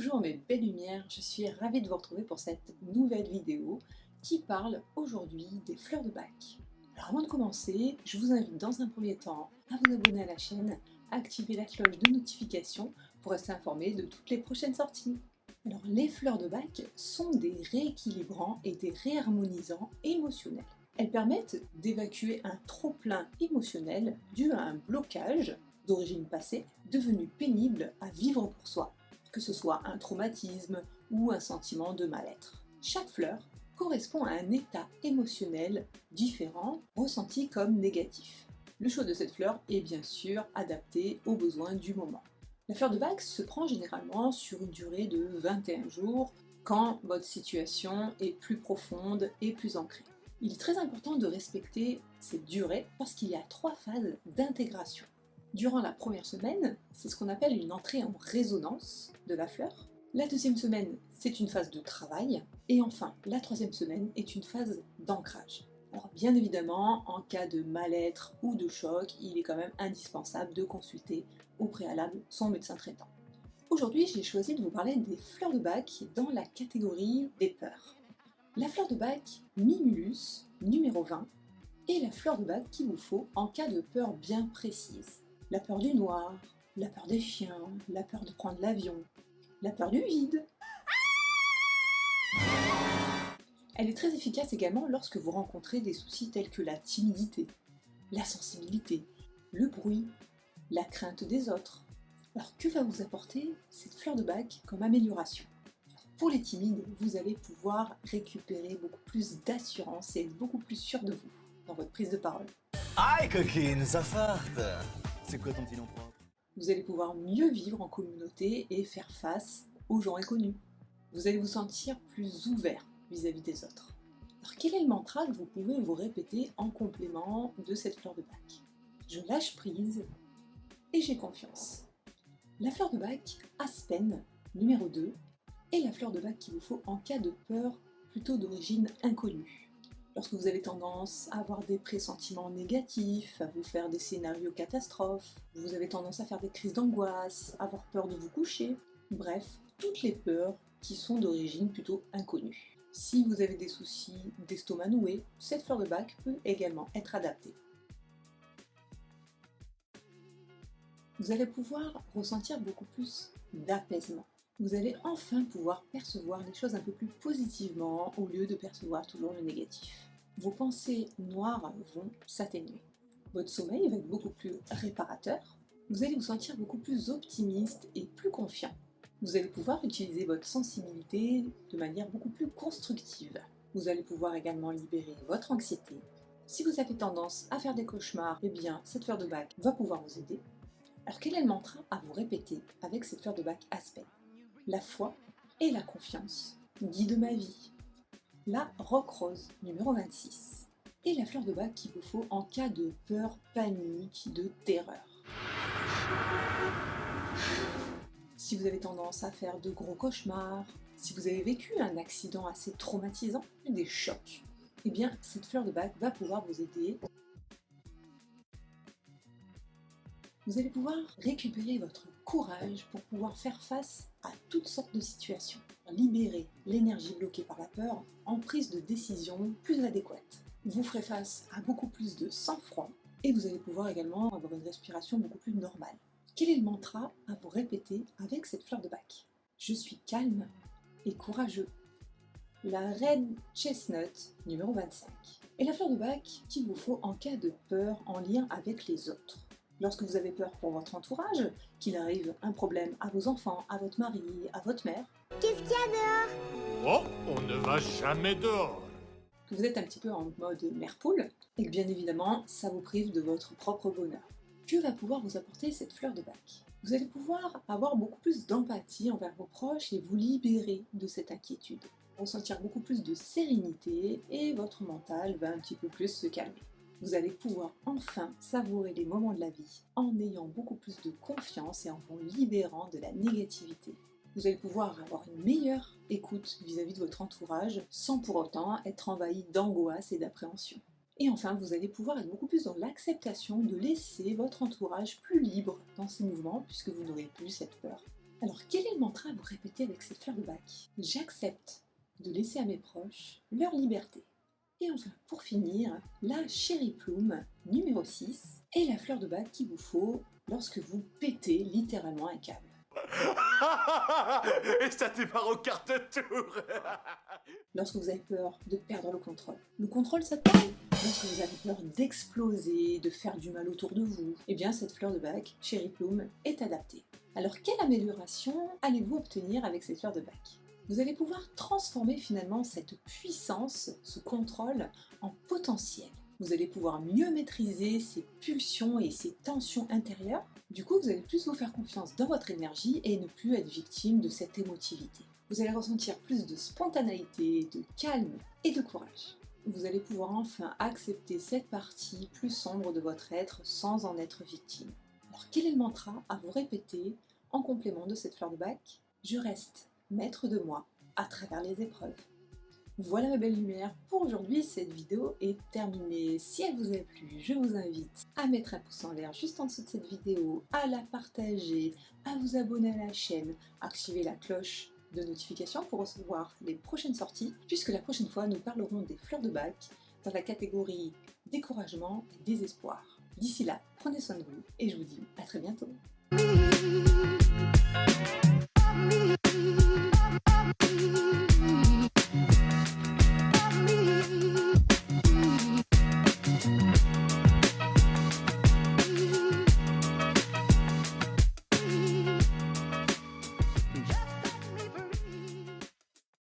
Bonjour mes belles lumières, je suis ravie de vous retrouver pour cette nouvelle vidéo qui parle aujourd'hui des fleurs de Bach. Alors avant de commencer, je vous invite dans un premier temps à vous abonner à la chaîne, à activer la cloche de notification pour rester informé de toutes les prochaines sorties. Alors les fleurs de Bach sont des rééquilibrants et des réharmonisants émotionnels. Elles permettent d'évacuer un trop-plein émotionnel dû à un blocage d'origine passée devenu pénible à vivre pour soi, que ce soit un traumatisme ou un sentiment de mal-être. Chaque fleur correspond à un état émotionnel différent, ressenti comme négatif. Le choix de cette fleur est bien sûr adapté aux besoins du moment. La fleur de Bach se prend généralement sur une durée de 21 jours quand votre situation est plus profonde et plus ancrée. Il est très important de respecter cette durée parce qu'il y a 3 phases d'intégration. Durant la première semaine, c'est ce qu'on appelle une entrée en résonance de la fleur. La deuxième semaine, c'est une phase de travail. Et enfin, la troisième semaine est une phase d'ancrage. Alors bien évidemment, en cas de mal-être ou de choc, il est quand même indispensable de consulter au préalable son médecin traitant. Aujourd'hui, j'ai choisi de vous parler des fleurs de Bach dans la catégorie des peurs. La fleur de Bach Mimulus, numéro 20, est la fleur de Bach qu'il vous faut en cas de peur bien précise. La peur du noir, la peur des chiens, la peur de prendre l'avion, la peur du vide. Elle est très efficace également lorsque vous rencontrez des soucis tels que la timidité, la sensibilité, le bruit, la crainte des autres. Alors que va vous apporter cette fleur de Bach comme amélioration? Pour les timides, vous allez pouvoir récupérer beaucoup plus d'assurance et être beaucoup plus sûr de vous dans votre prise de parole. Aïe coquine, ça farte! C'est quoi ton petit nom propre? Vous allez pouvoir mieux vivre en communauté et faire face aux gens inconnus. Vous allez vous sentir plus ouvert vis-à-vis des autres. Alors quel est le mantra que vous pouvez vous répéter en complément de cette fleur de Bach? Je lâche prise et j'ai confiance. La fleur de Bach Aspen, numéro 2, est la fleur de Bach qu'il vous faut en cas de peur plutôt d'origine inconnue. Lorsque vous avez tendance à avoir des pressentiments négatifs, à vous faire des scénarios catastrophes, vous avez tendance à faire des crises d'angoisse, à avoir peur de vous coucher, bref, toutes les peurs qui sont d'origine plutôt inconnue. Si vous avez des soucis d'estomac noué, cette fleur de Bach peut également être adaptée. Vous allez pouvoir ressentir beaucoup plus d'apaisement. Vous allez enfin pouvoir percevoir les choses un peu plus positivement au lieu de percevoir toujours le négatif. Vos pensées noires vont s'atténuer. Votre sommeil va être beaucoup plus réparateur. Vous allez vous sentir beaucoup plus optimiste et plus confiant. Vous allez pouvoir utiliser votre sensibilité de manière beaucoup plus constructive. Vous allez pouvoir également libérer votre anxiété. Si vous avez tendance à faire des cauchemars, eh bien cette fleur de Bach va pouvoir vous aider. Alors quel est le mantra à vous répéter avec cette fleur de Bach Aspen? La foi et la confiance guident ma vie. La roque rose, numéro 26, est la fleur de Bach qu'il vous faut en cas de peur, panique, de terreur. Si vous avez tendance à faire de gros cauchemars, si vous avez vécu un accident assez traumatisant, des chocs, eh bien cette fleur de Bach va pouvoir vous aider. Vous allez pouvoir récupérer votre courage pour pouvoir faire face à toutes sortes de situations. Libérer l'énergie bloquée par la peur en prise de décision plus adéquate. Vous ferez face à beaucoup plus de sang-froid et vous allez pouvoir également avoir une respiration beaucoup plus normale. Quel est le mantra à vous répéter avec cette fleur de Bach? Je suis calme et courageux. La Red Chestnut, numéro 25, est la fleur de Bach qu'il vous faut en cas de peur en lien avec les autres. Lorsque vous avez peur pour votre entourage, qu'il arrive un problème à vos enfants, à votre mari, à votre mère, Qu'est-ce qu'il y a dehors? Oh, on ne va jamais dehors. que vous êtes un petit peu en mode mère poule, et que bien évidemment, ça vous prive de votre propre bonheur. Que va pouvoir vous apporter cette fleur de Bach? Vous allez pouvoir avoir beaucoup plus d'empathie envers vos proches et vous libérer de cette inquiétude. Ressentir beaucoup plus de sérénité et votre mental va un petit peu plus se calmer. Vous allez pouvoir enfin savourer les moments de la vie en ayant beaucoup plus de confiance et en vous libérant de la négativité. Vous allez pouvoir avoir une meilleure écoute vis-à-vis de votre entourage sans pour autant être envahi d'angoisse et d'appréhension. Et enfin, vous allez pouvoir être beaucoup plus dans l'acceptation de laisser votre entourage plus libre dans ses mouvements puisque vous n'aurez plus cette peur. Alors quel est le mantra à vous répéter avec ces fleurs de bac? J'accepte de laisser à mes proches leur liberté. Et enfin, pour finir, la Cherry Plume numéro 6 est la fleur de bac qu'il vous faut lorsque vous pétez littéralement un câble. Et ça démarre au quart de tour. Lorsque vous avez peur de perdre le contrôle. Le contrôle, ça te parle? Lorsque vous avez peur d'exploser, de faire du mal autour de vous, eh bien cette fleur de bac, Cherry Plume, est adaptée. Alors quelle amélioration allez-vous obtenir avec cette fleur de bac? Vous allez pouvoir transformer finalement cette puissance, ce contrôle, en potentiel. Vous allez pouvoir mieux maîtriser ces pulsions et ces tensions intérieures. Du coup, vous allez plus vous faire confiance dans votre énergie et ne plus être victime de cette émotivité. Vous allez ressentir plus de spontanéité, de calme et de courage. Vous allez pouvoir enfin accepter cette partie plus sombre de votre être sans en être victime. Alors quel est le mantra à vous répéter en complément de cette fleur de bac? Je reste maître de moi à travers les épreuves. Voilà ma belle lumière, pour aujourd'hui cette vidéo est terminée. Si elle vous a plu, je vous invite à mettre un pouce en l'air juste en dessous de cette vidéo, à la partager, à vous abonner à la chaîne, à activer la cloche de notification pour recevoir les prochaines sorties, puisque la prochaine fois nous parlerons des fleurs de bac dans la catégorie découragement et désespoir. D'ici là, prenez soin de vous et je vous dis à très bientôt.